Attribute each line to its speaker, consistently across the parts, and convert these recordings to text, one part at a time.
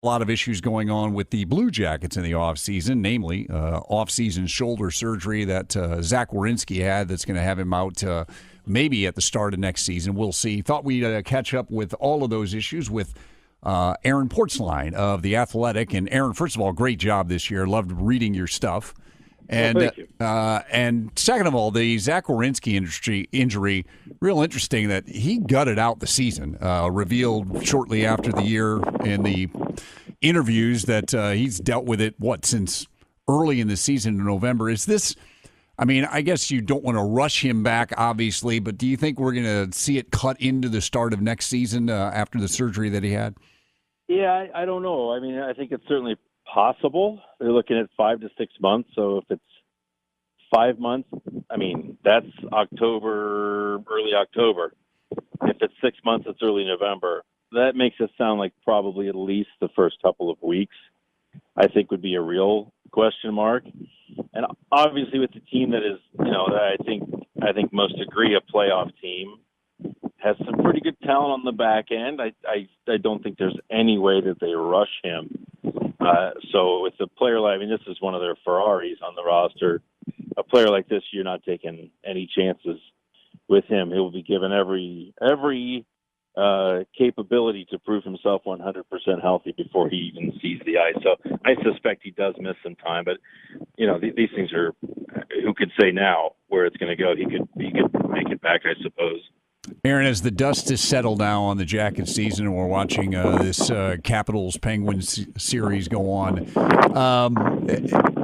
Speaker 1: A lot of issues going on with the Blue Jackets in the offseason, namely offseason shoulder surgery that Zach Arenski had that's going to have him out maybe at the start of next season. We'll see. Thought we'd catch up with all of those issues with Aaron Portzline of The Athletic. And Aaron, first of all, great job this year. Loved reading your stuff. And
Speaker 2: thank you.
Speaker 1: And second of all, the Zach Arenski injury, real interesting that he gutted out the season, revealed shortly after the year in the interviews that he's dealt with it, since early in the season in November. Is this, I mean, I guess you don't want to rush him back, obviously, but do you think we're going to see it cut into the start of next season after the surgery that he had?
Speaker 2: Yeah, I don't know. I mean, I think it's certainly possible. They're looking at 5 to 6 months. So if it's 5 months, I mean, that's October, early October. If it's 6 months, it's early November. That makes it sound like probably at least the first couple of weeks, I think, would be a real question mark. And obviously with the team that is, that I think most agree a playoff team, has some pretty good talent on the back end. I don't think there's any way that they rush him. So with a player like, I mean, this is one of their Ferraris on the roster. A player like this, you're not taking any chances with him. He will be given every capability to prove himself 100% healthy before he even sees the ice. So I suspect he does miss some time, but these things are, who could say now where it's going to go? He could make it back, I suppose.
Speaker 1: Aaron, as the dust is settled now on the Jacket season, and we're watching this Capitals-Penguins series go on,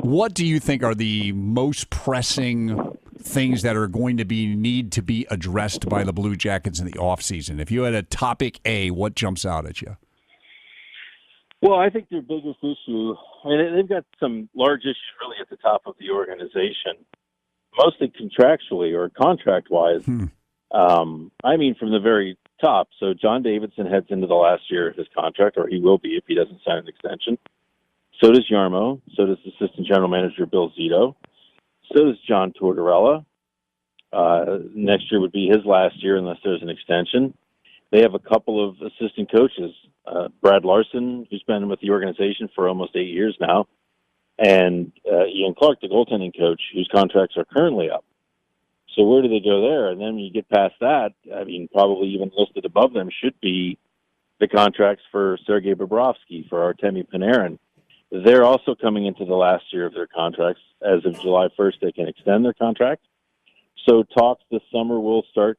Speaker 1: what do you think are the most pressing things that are going to need to be addressed by the Blue Jackets in the offseason? If you had a topic A, what jumps out at you?
Speaker 2: Well, I think their biggest issue, I mean, they've got some large issues really at the top of the organization, mostly contractually or contract-wise. I mean, from the very top. So John Davidson heads into the last year of his contract, or he will be if he doesn't sign an extension. So does Yarmo. So does Assistant General Manager Bill Zito. So does John Tortorella. Next year would be his last year unless there's an extension. They have a couple of assistant coaches. Brad Larson, who's been with the organization for almost 8 years now, and Ian Clark, the goaltending coach, whose contracts are currently up. So where do they go there? And then when you get past that, I mean, probably even listed above them should be the contracts for Sergei Bobrovsky, for Artemi Panarin. They're also coming into the last year of their contracts. As of July 1st, they can extend their contract. So talks this summer will start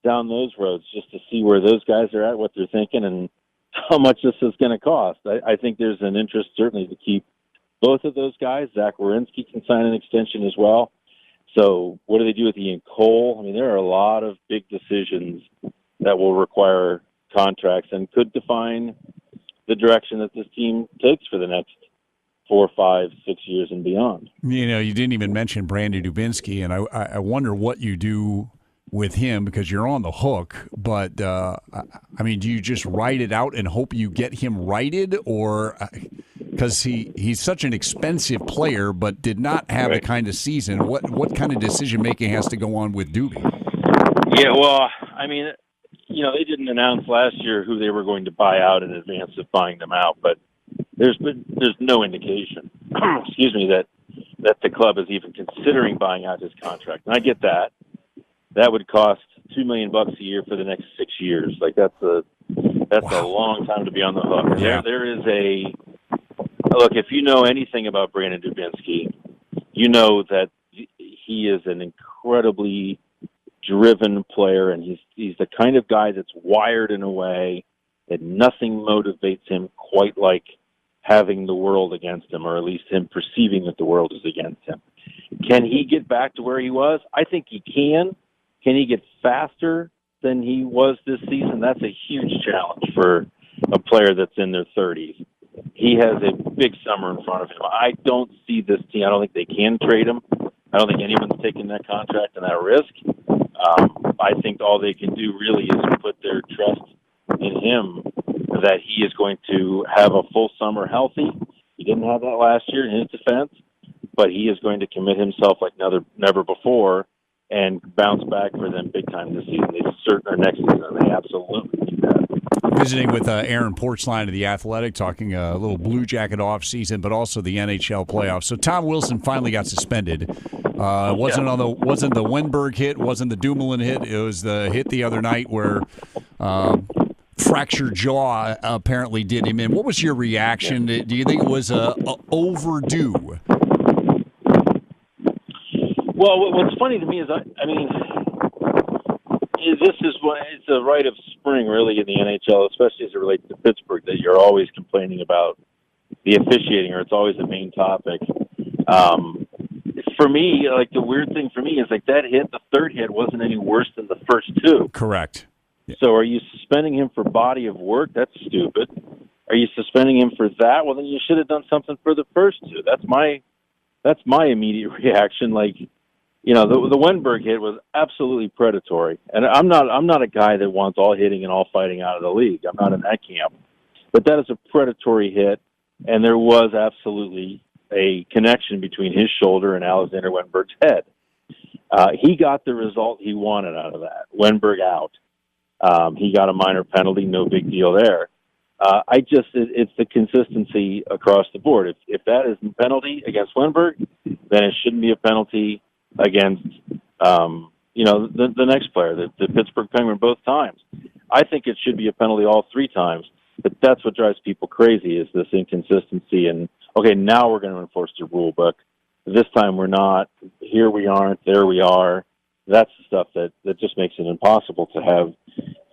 Speaker 2: down those roads just to see where those guys are at, what they're thinking, and how much this is going to cost. I think there's an interest certainly to keep both of those guys. Zach Arenski can sign an extension as well. So what do they do with Ian Cole? I mean, there are a lot of big decisions that will require contracts and could define the direction that this team takes for the next 4, 5, 6 years and beyond.
Speaker 1: You didn't even mention Brandon Dubinsky, and I wonder what you do with him because you're on the hook. But, I mean, do you just write it out and hope you get him righted, or because he's such an expensive player but did not have the kind of season? What kind of decision-making has to go on with Doobie?
Speaker 2: Yeah, well, I mean, they didn't announce last year who they were going to buy out in advance of buying them out, but there's no indication, excuse me, that the club is even considering buying out his contract. And I get that. That would cost $2 million a year for the next 6 years. Like that's a long time to be on the hook.
Speaker 1: Yeah.
Speaker 2: There is look, if you know anything about Brandon Dubinsky, you know that he is an incredibly driven player, and he's the kind of guy that's wired in a way that nothing motivates him quite like having the world against him, or at least him perceiving that the world is against him. Can he get back to where he was? I think he can. Can he get faster than he was this season? That's a huge challenge for a player that's in their 30s. He has a big summer in front of him. I don't see this team. I don't think they can trade him. I don't think anyone's taking that contract and that risk. I think all they can do really is put their trust in him that he is going to have a full summer healthy. He didn't have that last year in his defense, but he is going to commit himself like never before and bounce back for them big time this season. They certain or next season. They absolutely need that.
Speaker 1: Visiting with Aaron Portzline of The Athletic, talking a little Blue Jacket offseason, but also the NHL playoffs. So Tom Wilson finally got suspended. Wasn't the Wenberg hit, wasn't the Dumoulin hit. It was the hit the other night where fractured jaw apparently did him in. What was your reaction? Do you think it was overdue?
Speaker 2: Well, what's funny to me is, this is what it's a rite of spring, really, in the NHL, especially as it relates to Pittsburgh, that you're always complaining about the officiating, or it's always the main topic. For me, like, the weird thing for me is, like, that hit, the third hit, wasn't any worse than the first two.
Speaker 1: Correct. Yeah.
Speaker 2: So are you suspending him for body of work? That's stupid. Are you suspending him for that? Well, then you should have done something for the first two. That's my immediate reaction. Like, you know, the Wenberg hit was absolutely predatory, and I'm not a guy that wants all hitting and all fighting out of the league. I'm not in that camp, but that is a predatory hit, and there was absolutely a connection between his shoulder and Alexander Wenberg's head. He got the result he wanted out of that. Wenberg out. He got a minor penalty, no big deal there. It's the consistency across the board. If that is a penalty against Wenberg, then it shouldn't be a penalty against, the next player, the Pittsburgh Penguin, both times. I think it should be a penalty all three times, but that's what drives people crazy, is this inconsistency. And, okay, now we're going to enforce the rule book. This time we're not. Here we aren't. There we are. That's the stuff that just makes it impossible to have,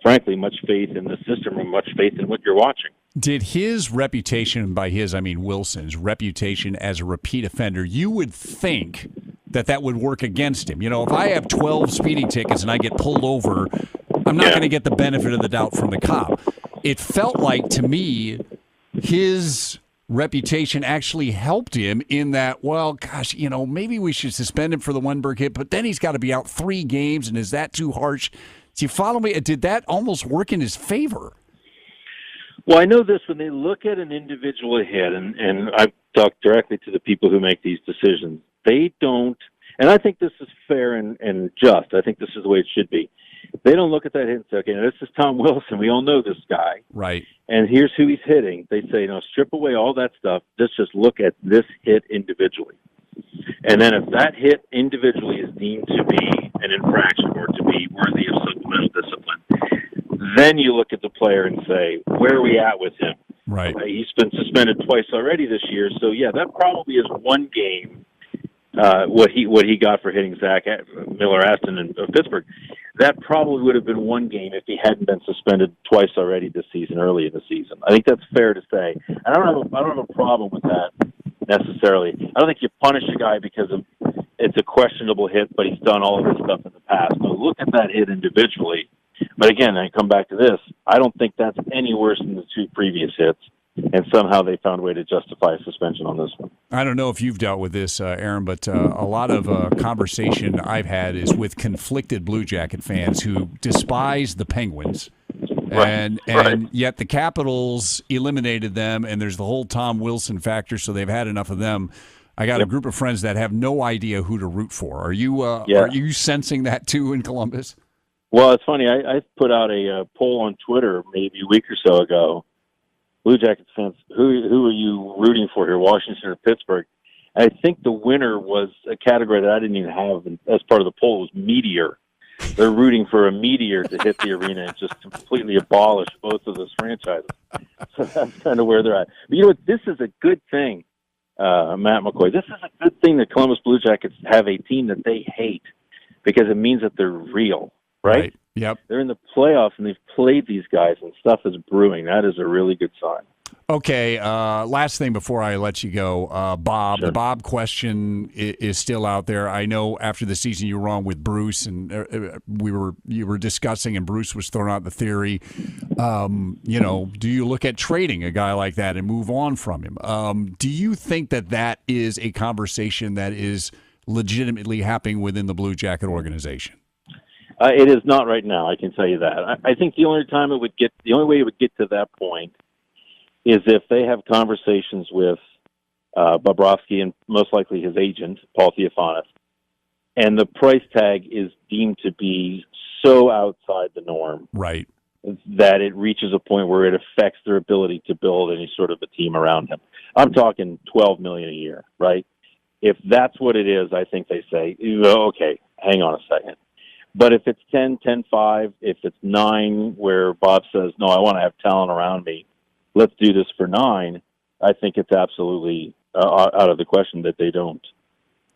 Speaker 2: frankly, much faith in the system or much faith in what you're watching.
Speaker 1: Did his reputation, by his, I mean Wilson's reputation as a repeat offender, you would think that would work against him? You know, if I have 12 speeding tickets and I get pulled over, I'm not going to get the benefit of the doubt from the cop. It felt like, to me, his reputation actually helped him in that, well, gosh, you know, maybe we should suspend him for the Wenberg hit, but then he's got to be out 3 games, and is that too harsh? Do you follow me? Did that almost work in his favor?
Speaker 2: Well, I know this, when they look at an individual hit, and I've talked directly to the people who make these decisions, they don't, and I think this is fair and just. I think this is the way it should be. They don't look at that hit and say, okay, now this is Tom Wilson. We all know this guy.
Speaker 1: Right.
Speaker 2: And here's who he's hitting. They say, strip away all that stuff. Let's just look at this hit individually. And then if that hit individually is deemed to be an infraction or to be worthy of supplemental discipline, then you look at the player and say, where are we at with him?
Speaker 1: Right.
Speaker 2: He's been suspended twice already this year. So, yeah, that probably is one game, what he got for hitting Zach Miller-Aston of Pittsburgh. That probably would have been one game if he hadn't been suspended twice already this season, early in the season. I think that's fair to say. And I don't have a problem with that necessarily. I don't think you punish a guy because it's a questionable hit, but he's done all of this stuff in the past. So look at that hit individually. But again, I come back to this. I don't think that's any worse than the 2 previous hits. And somehow they found a way to justify a suspension on this one. I
Speaker 1: don't know if you've dealt with this, Aaron, but a lot of conversation I've had is with conflicted Blue Jacket fans who despise the Penguins. And yet the Capitals eliminated them, and there's the whole Tom Wilson factor, so they've had enough of them. I got a group of friends that have no idea who to root for. Are you sensing that too in Columbus?
Speaker 2: Well, it's funny. I put out a poll on Twitter maybe a week or so ago. Blue Jackets fans, who are you rooting for here, Washington or Pittsburgh? And I think the winner was a category that I didn't even have as part of the poll, was meteor. They're rooting for a meteor to hit the arena and just completely abolish both of those franchises. So that's kind of where they're at. But you know what? This is a good thing, Matt McCoy. This is a good thing that Columbus Blue Jackets have a team that they hate, because it means that they're real, right?
Speaker 1: Yep.
Speaker 2: They're in the playoffs, and they've played these guys, and stuff is brewing. That is a really good sign.
Speaker 1: Okay, last thing before I let you go, Bob.
Speaker 2: Sure.
Speaker 1: The Bob question is still out there. I know after the season you were on with Bruce, and you were discussing, and Bruce was throwing out the theory. Do you look at trading a guy like that and move on from him? Do you think that is a conversation that is legitimately happening within the Blue Jacket organization?
Speaker 2: It is not right now. I can tell you that. I think the only way it would get to that point is if they have conversations with Bobrovsky and most likely his agent, Paul Theophanous, and the price tag is deemed to be so outside the norm,
Speaker 1: right,
Speaker 2: that it reaches a point where it affects their ability to build any sort of a team around him. I'm talking $12 million a year, right? If that's what it is, I think they say, okay, hang on a second. But if it's 10, 10-5, if it's 9, where Bob says, no, I want to have talent around me, let's do this for 9, I think it's absolutely out of the question that they don't.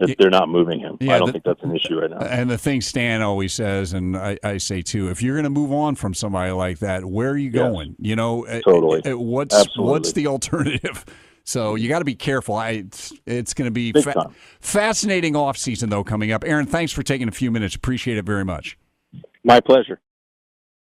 Speaker 2: That they're not moving him. I don't think that's an issue right now.
Speaker 1: And the thing Stan always says, and I say too, if you're going to move on from somebody like that, where are you going? You know,
Speaker 2: totally.
Speaker 1: What's the alternative? So you got to be careful. It's going to be fascinating offseason, though, coming up. Aaron, thanks for taking a few minutes. Appreciate it very much.
Speaker 2: My pleasure.